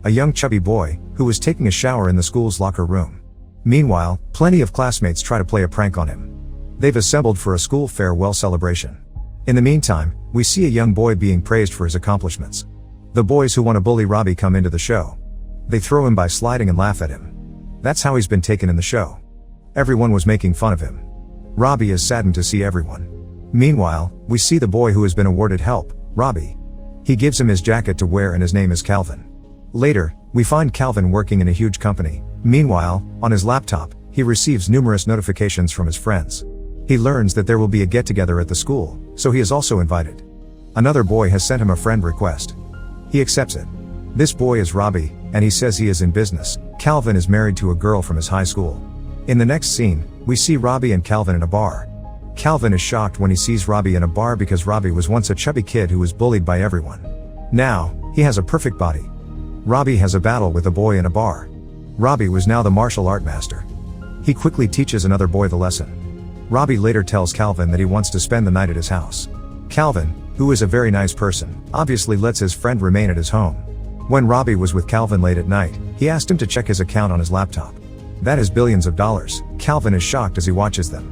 a young chubby boy, who was taking a shower in the school's locker room. Meanwhile, plenty of classmates try to play a prank on him. They've assembled for a school farewell celebration. In the meantime, we see a young boy being praised for his accomplishments. The boys who want to bully Robbie come into the show. They throw him by sliding and laugh at him. That's how he's been taken in the show. Everyone was making fun of him. Robbie is saddened to see everyone. Meanwhile, we see the boy who has been awarded help, Robbie. He gives him his jacket to wear and his name is Calvin. Later, we find Calvin working in a huge company. Meanwhile, on his laptop, he receives numerous notifications from his friends. He learns that there will be a get-together at the school, so he is also invited. Another boy has sent him a friend request. He accepts it. This boy is Robbie, and he says he is in business. Calvin is married to a girl from his high school. In the next scene, we see Robbie and Calvin in a bar. Calvin is shocked when he sees Robbie in a bar because Robbie was once a chubby kid who was bullied by everyone. Now, he has a perfect body. Robbie has a battle with a boy in a bar. Robbie was now the martial art master. He quickly teaches another boy the lesson. Robbie later tells Calvin that he wants to spend the night at his house. Calvin, who is a very nice person, obviously lets his friend remain at his home. When Robbie was with Calvin late at night, he asked him to check his account on his laptop. That is billions of dollars. Calvin is shocked as he watches them.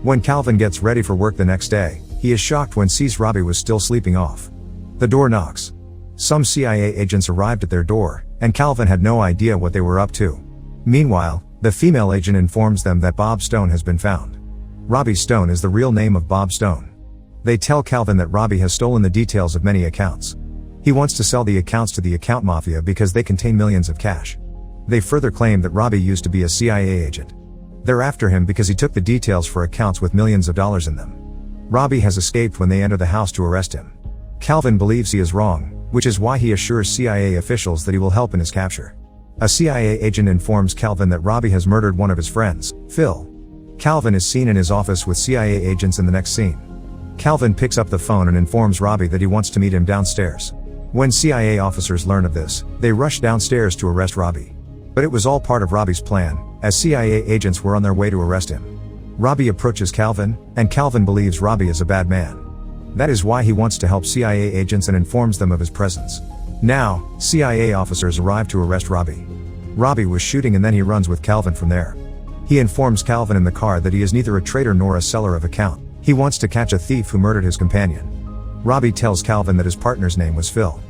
When Calvin gets ready for work the next day, he is shocked when sees Robbie was still sleeping off. The door knocks. Some CIA agents arrived at their door, and Calvin had no idea what they were up to. Meanwhile, the female agent informs them that Bob Stone has been found. Robbie Stone is the real name of Bob Stone. They tell Calvin that Robbie has stolen the details of many accounts. He wants to sell the accounts to the account mafia because they contain millions of cash. They further claim that Robbie used to be a CIA agent. They're after him because he took the details for accounts with millions of dollars in them. Robbie has escaped when they enter the house to arrest him. Calvin believes he is wrong, which is why he assures CIA officials that he will help in his capture. A CIA agent informs Calvin that Robbie has murdered one of his friends, Phil. Calvin is seen in his office with CIA agents in the next scene. Calvin picks up the phone and informs Robbie that he wants to meet him downstairs. When CIA officers learn of this, they rush downstairs to arrest Robbie. But it was all part of Robbie's plan, as CIA agents were on their way to arrest him. Robbie approaches Calvin, and Calvin believes Robbie is a bad man. That is why he wants to help CIA agents and informs them of his presence. Now, CIA officers arrive to arrest Robbie. Robbie was shooting and then he runs with Calvin from there. He informs Calvin in the car that he is neither a traitor nor a seller of account. He wants to catch a thief who murdered his companion. Robbie tells Calvin that his partner's name was Phil.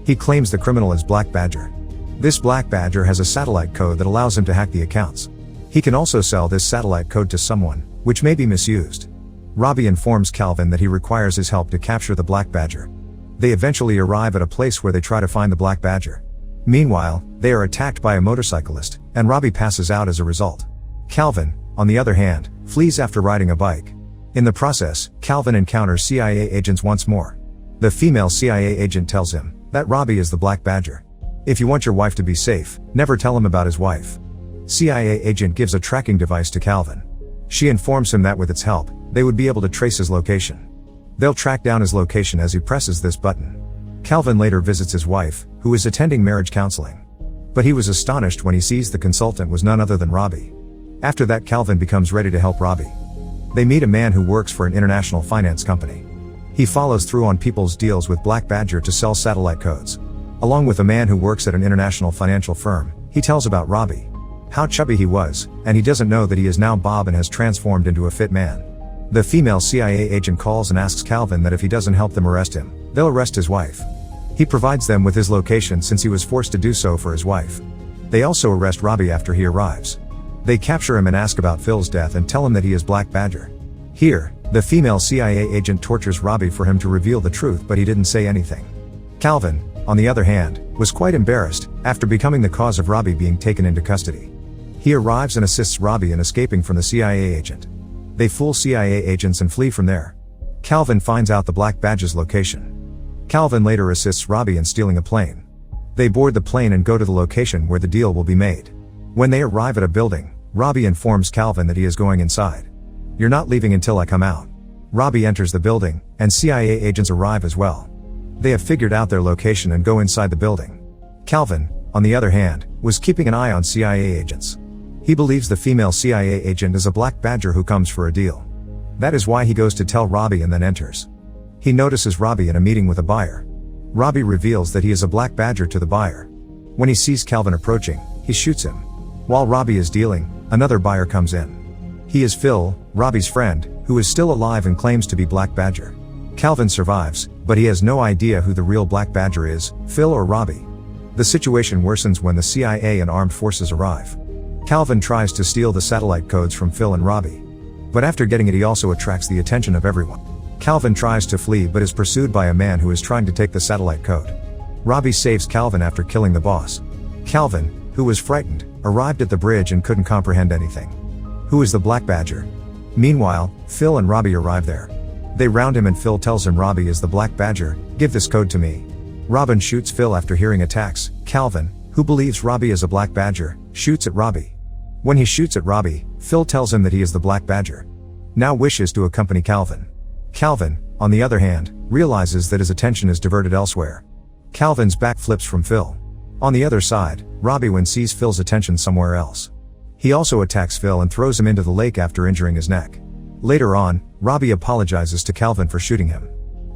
He claims the criminal is Black Badger. This Black Badger has a satellite code that allows him to hack the accounts. He can also sell this satellite code to someone, which may be misused. Robbie informs Calvin that he requires his help to capture the Black Badger. They eventually arrive at a place where they try to find the Black Badger. Meanwhile, they are attacked by a motorcyclist, and Robbie passes out as a result. Calvin, on the other hand, flees after riding a bike. In the process, Calvin encounters CIA agents once more. The female CIA agent tells him that Robbie is the Black Badger. If you want your wife to be safe, never tell him about his wife. CIA agent gives a tracking device to Calvin. She informs him that with its help, they would be able to trace his location. They'll track down his location as he presses this button. Calvin later visits his wife, who is attending marriage counseling. But he was astonished when he sees the consultant was none other than Robbie. After that, Calvin becomes ready to help Robbie. They meet a man who works for an international finance company. He follows through on people's deals with Black Badger to sell satellite codes. Along with a man who works at an international financial firm, he tells about Robbie. How chubby he was, and he doesn't know that he is now Bob and has transformed into a fit man. The female CIA agent calls and asks Calvin that if he doesn't help them arrest him, they'll arrest his wife. He provides them with his location since he was forced to do so for his wife. They also arrest Robbie after he arrives. They capture him and ask about Phil's death and tell him that he is Black Badger. Here, the female CIA agent tortures Robbie for him to reveal the truth, but he didn't say anything. Calvin, on the other hand, was quite embarrassed after becoming the cause of Robbie being taken into custody. He arrives and assists Robbie in escaping from the CIA agent. They fool CIA agents and flee from there. Calvin finds out the Black Badger's location. Calvin later assists Robbie in stealing a plane. They board the plane and go to the location where the deal will be made. When they arrive at a building, Robbie informs Calvin that he is going inside. "You're not leaving until I come out." Robbie enters the building, and CIA agents arrive as well. They have figured out their location and go inside the building. Calvin, on the other hand, was keeping an eye on CIA agents. He believes the female CIA agent is a Black Badger who comes for a deal. That is why he goes to tell Robbie and then enters. He notices Robbie in a meeting with a buyer. Robbie reveals that he is a Black Badger to the buyer. When he sees Calvin approaching, he shoots him. While Robbie is dealing, another buyer comes in. He is Phil, Robbie's friend, who is still alive and claims to be Black Badger. Calvin survives, but he has no idea who the real Black Badger is, Phil or Robbie. The situation worsens when the CIA and armed forces arrive. Calvin tries to steal the satellite codes from Phil and Robbie. But after getting it, he also attracts the attention of everyone. Calvin tries to flee but is pursued by a man who is trying to take the satellite code. Robbie saves Calvin after killing the boss. Calvin, who was frightened, arrived at the bridge and couldn't comprehend anything. Who is the Black Badger? Meanwhile, Phil and Robbie arrive there. They round him and Phil tells him Robbie is the Black Badger, give this code to me. Robin shoots Phil after hearing attacks. Calvin, who believes Robbie is a Black Badger, shoots at Robbie. When he shoots at Robbie, Phil tells him that he is the Black Badger. Now wishes to accompany Calvin. Calvin, on the other hand, realizes that his attention is diverted elsewhere. Calvin's back flips from Phil. On the other side, Robbie sees Phil's attention somewhere else. He also attacks Phil and throws him into the lake after injuring his neck. Later on, Robbie apologizes to Calvin for shooting him.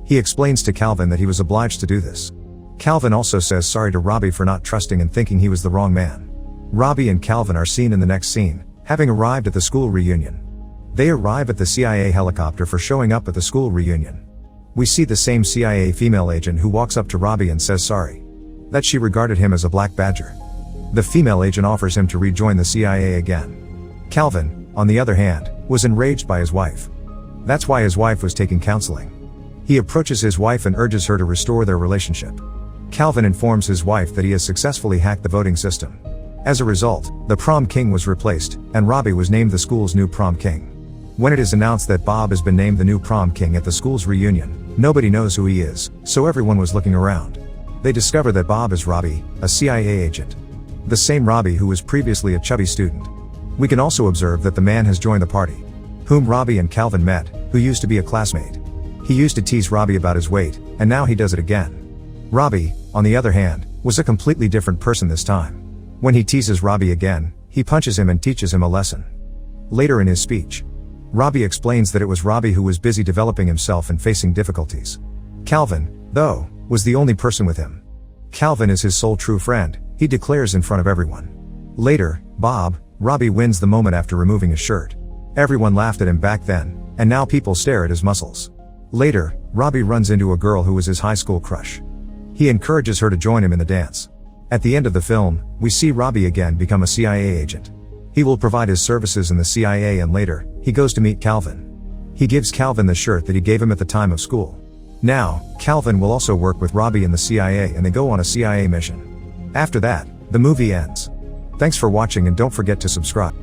He explains to Calvin that he was obliged to do this. Calvin also says sorry to Robbie for not trusting and thinking he was the wrong man. Robbie and Calvin are seen in the next scene, having arrived at the school reunion. They arrive at the CIA helicopter for showing up at the school reunion. We see the same CIA female agent who walks up to Robbie and says sorry. That she regarded him as a Black Badger. The female agent offers him to rejoin the CIA again. Calvin, on the other hand, was enraged by his wife. That's why his wife was taking counseling. He approaches his wife and urges her to restore their relationship. Calvin informs his wife that he has successfully hacked the voting system. As a result, the prom king was replaced, and Robbie was named the school's new prom king. When it is announced that Bob has been named the new prom king at the school's reunion, nobody knows who he is, so everyone was looking around. They discover that Bob is Robbie, a CIA agent. The same Robbie who was previously a chubby student. We can also observe that the man has joined the party, whom Robbie and Calvin met, who used to be a classmate. He used to tease Robbie about his weight, and now he does it again. Robbie, on the other hand, was a completely different person this time. When he teases Robbie again, he punches him and teaches him a lesson. Later in his speech, Robbie explains that it was Robbie who was busy developing himself and facing difficulties. Calvin, though, was the only person with him. Calvin is his sole true friend, he declares in front of everyone. Later, Robbie wins the moment after removing his shirt. Everyone laughed at him back then, and now people stare at his muscles. Later, Robbie runs into a girl who was his high school crush. He encourages her to join him in the dance. At the end of the film, we see Robbie again become a CIA agent. He will provide his services in the CIA and later, he goes to meet Calvin. He gives Calvin the shirt that he gave him at the time of school. Now, Calvin will also work with Robbie in the CIA and they go on a CIA mission. After that, the movie ends. Thanks for watching and don't forget to subscribe.